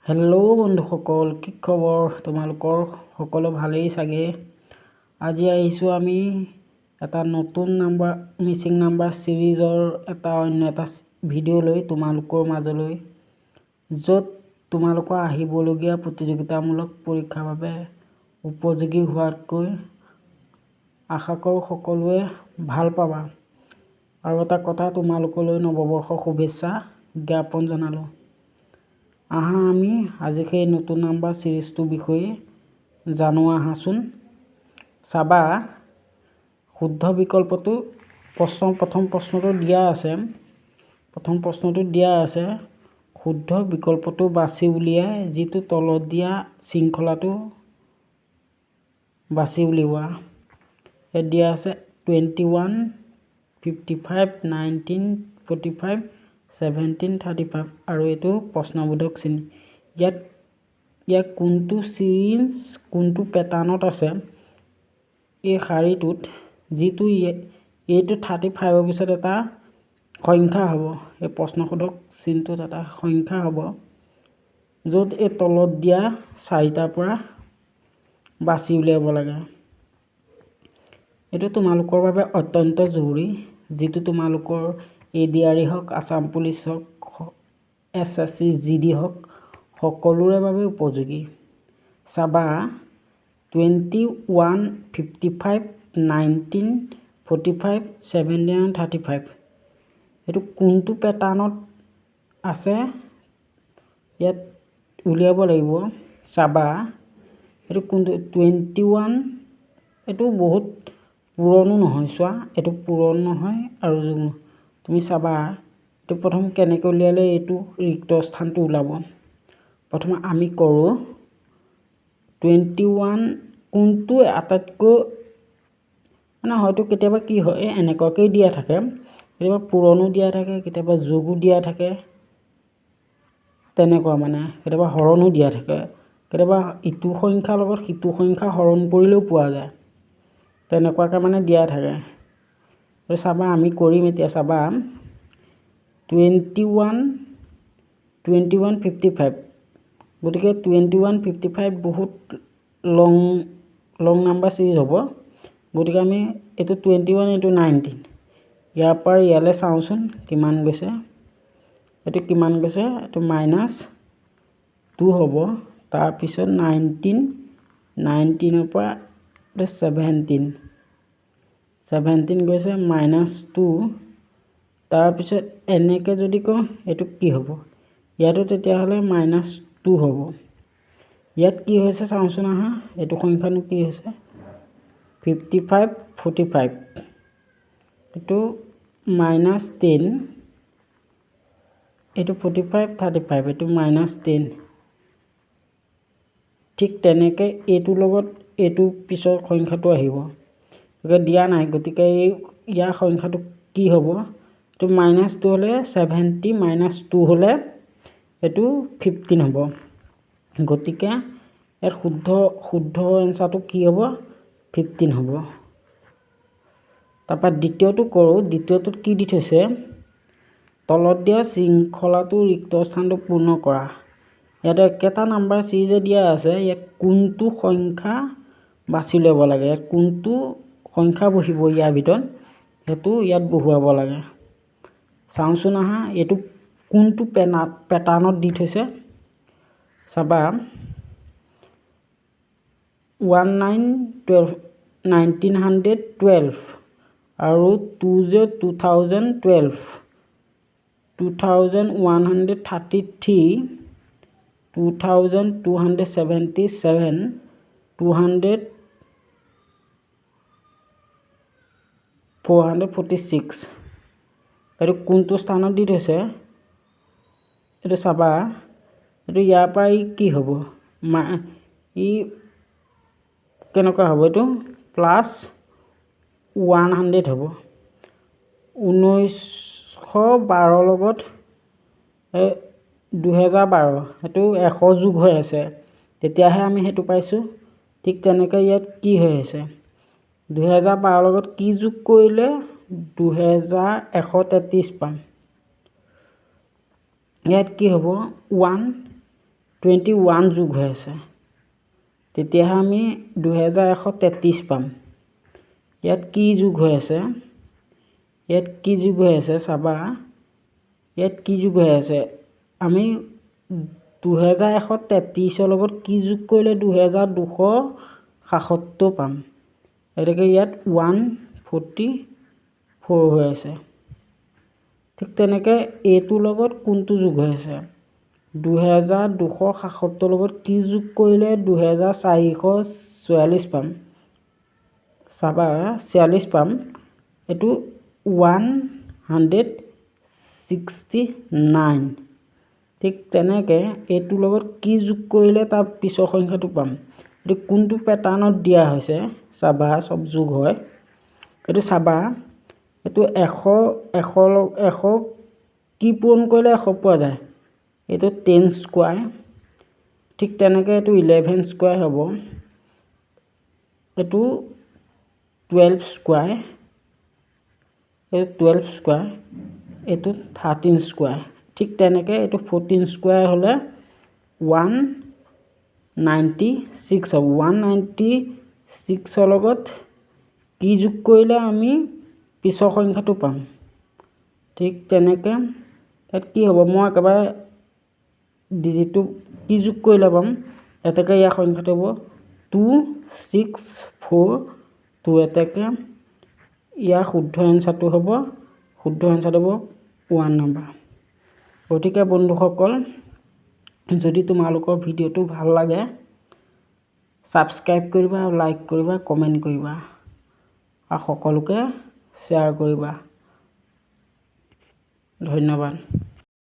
Hello' বন্ধুসকল, কি খবৰ তোমালোকৰ? সকলো ভালেই চাগে। আজি আহিছোঁ আমি এটা নতুন মিচিং নাম্বাৰ সিৰিজৰ অন্য এটা ভিডিঅ' লৈ তোমালোকৰ মাজলৈ, য'ত তোমালোকৰ আহিবলগীয়া প্ৰতিযোগিতামূলক পৰীক্ষাৰ বাবে উপযোগী হোৱাতকৈ আশা কৰোঁ সকলোৱে ভাল পাবা। আৰু এটা কথা, তোমালোকলৈ নৱবৰ্ষৰ শুভেচ্ছা জ্ঞাপন জনালোঁ। আহা আমি আজি সেই নতুন নাম্বাৰ সিৰিজটোৰ বিষয়ে জানো আহাচোন। চাবা, শুদ্ধ বিকল্পটো প্ৰথম প্ৰশ্নটো দিয়া আছে। শুদ্ধ বিকল্পটো বাছি উলিয়াই যিটো তলত দিয়া শৃংখলাটো বাছি উলিওৱা। ইয়াত দিয়া আছে 21, 55, 19, 45, 17, 35 আৰু এইটো প্ৰশ্নবোধক চিন। ইয়াত কোনটো চিৰিজ কোনটো পেটাৰ্ণত আছে এই শাৰীটোত, যিটো এইটো 35ৰ পিছত এটা সংখ্যা হ'ব। এই প্ৰশ্নবোধক চিনটোত এটা সংখ্যা হ'ব, য'ত এই তলত দিয়া 4টাৰ পৰা বাছি উলিয়াব লাগে। এইটো তোমালোকৰ বাবে অত্যন্ত জৰুৰী, যিটো তোমালোকৰ ADRE হওক, আছাম পুলিচ হওক, SSC GD হওক, সকলোৰে বাবে উপযোগী। চাবা, 21, 55, 19, 45, 17 আৰু 35 এইটো কোনটো পেটাৰ্ণত আছে ইয়াত উলিয়াব লাগিব। চাবা, এইটো কোনটো 21, এইটো বহুত পুৰণো নহয়। চোৱা, এইটো পুৰণ নহয় আৰু তুমি চাবা এইটো প্ৰথম কেনেকৈ উলিয়ালে এইটো ৰিক্ত স্থানটো ওলাব। প্ৰথমে আমি কৰোঁ 21 কোনটো আটাইতকৈ, হয়তো কেতিয়াবা কি হয় এনেকুৱাকৈ দিয়া থাকে, কেতিয়াবা পুৰণো দিয়া থাকে, কেতিয়াবা যোগো দিয়া থাকে, তেনেকুৱা কেতিয়াবা হৰণো দিয়া থাকে, কেতিয়াবা ইটো সংখ্যাৰ লগত সিটো সংখ্যা হৰণ কৰিলেও পোৱা যায়, তেনেকুৱাকৈ দিয়া থাকে। চাবা, আমি কৰিম এতিয়া। চাবা, 21, 55 গতিকে 21, 55 বহুত লং নাম্বাৰ চিৰিজ হ'ব। গতিকে আমি এইটো 21, এইটো 19, ইয়াৰ পৰা ইয়ালৈ চাওঁচোন কিমান গৈছে। এইটো কিমান গৈছে, এইটো -2 হ'ব। তাৰপিছত 19ৰ পৰা 17 গৈছে -2। তাৰপিছত এনেকৈ যদি কওঁ এইটো কি হ'ব, ইয়াতো তেতিয়াহ'লে -2 হ'ব। ইয়াত কি হৈছে চাওঁচোন আহা, এইটো সংখ্যানো কি হৈছে, 55, 45, এইটো -10, এইটো 45, 35, এইটো -10। ঠিক তেনেকৈ এইটোৰ লগত এইটো পিছৰ সংখ্যাটো আহিব। গতিকে দিয়া নাই, গতিকে ইয়াৰ সংখ্যাটো কি হ'ব, এইটো -2 হ'লে 70, -2 হ'লে এইটো 15 হ'ব। গতিকে ইয়াত শুদ্ধ এনচাৰটো কি হ'ব, 15 হ'ব। তাৰপৰা দ্বিতীয়টো কৰোঁ। দ্বিতীয়টোত কি দি থৈছে, তলত দিয়া শৃংখলাটো ৰিক্ত স্থানটো পূৰ্ণ কৰা। ইয়াত একেটা নাম্বাৰ চিৰিজে দিয়া আছে, ইয়াত কোনটো সংখ্যা বাছি ল'ব লাগে, ইয়াত কোনটো সংখ্যা বহিব ইয়াৰ ভিতৰত, সেইটো ইয়াত বহুৱাব লাগে। চাওঁচোন আহা, এইটো কোনটো পেটাৰ্ণত দি থৈছে। চাবা, 1912 আৰু 2012, 2133, 2277, 446 এইটো কোনটো স্থানত দি থৈছে, এইটো চাবা। এইটো ইয়াৰ পৰা কি হ'ব, কেনেকুৱা হ'ব, এইটো +100 হ'ব। 1912 লগত 2012 সেইটো 100 যোগ হৈ আছে, তেতিয়াহে আমি সেইটো পাইছোঁ। ঠিক তেনেকৈ ইয়াত কি হৈ আছে, 2012 লগত কি যোগ কৰিলে 2133 পাম। ইয়াত কি হ'ব, 1, 21 যোগ হৈ আছে তেতিয়াহে আমি 2133 পাম ইয়াত কি যোগ হৈ আছে চাবা ইয়াত কি যোগ হৈ আছে আমি 2133 ৰ লগত কি যোগ কৰিলে 2277 পাম এটাকে ইয়াত 144 হৈ আছে ঠিক তেনেকে এটোৰ লগত কোনটো যোগ হৈ আছে 2277 লগত কি যোগ কৰিলে 2444 পাম চাবা 46 পাম এটো 169 ঠিক তেনেকে এটোৰ লগত কি যোগ কৰিলে তাৰ পিছৰ সংখ্যাটো পাম এটো কোনটো প্যাটাৰ্নত দিয়া হৈছে চাবা সব যোগ হয় এটো চাবা এটো 100 কি পূৰণ কৰিলে 100 পোৱা যায় এটো 10 স্কয়াৰ ঠিক তেনেকে এটো 11 স্কয়াৰ হ'ব এটো 12 স্কয়াৰ এটো 12 স্কয়াৰ এটো 13 স্কয়াৰ ঠিক তেনেকে এটো 14 স্কয়াৰ হলে 196 হ'ব 196 ৰ লগত কি যোগ কৰিলে আমি পিছৰ সংখ্যাটো পাম ঠিক তেনেকে তাত কি হ'ব মই একেবাৰে ডিজিটটো কি যোগ কৰিলে পাম এটাকে ইয়া সংখ্যাটো হ'ব 2642 এটাকে ইয়া শুদ্ধ এনসাৰটো হ'ব 1 নম্বৰ গতিকে বন্ধুসকল যদি তোমালোকৰ ভিডিওটো ভাল লাগে সাবস্ক্ৰাইব কৰিবা আৰু লাইক কৰিবা কমেন্ট কৰিবা আৰু সকলোকে শ্বেয়াৰ কৰিবা ধন্যবাদ